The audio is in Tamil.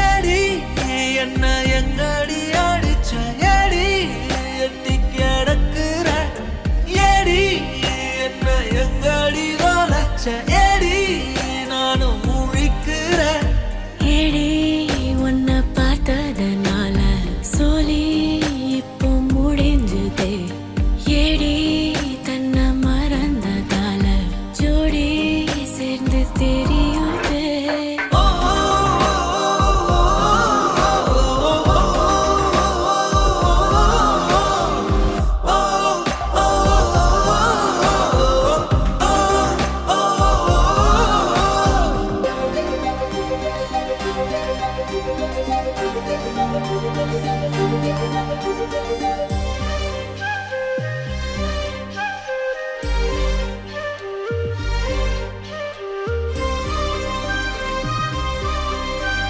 ஏடி என்ன எங்கடி அடிச்ச ஏடி எட்டி கிடக்குற ஏடி என்ன எங்கடி தொலைச்ச ஏடி நானும் முழிக்கிறேன் ஏடி உன்னை பார்த்ததனால சொல்லி இப்போ முடிஞ்சுதே ஏடி தன்னை மறந்ததால ஜோடி சேர்ந்து தெரியுதே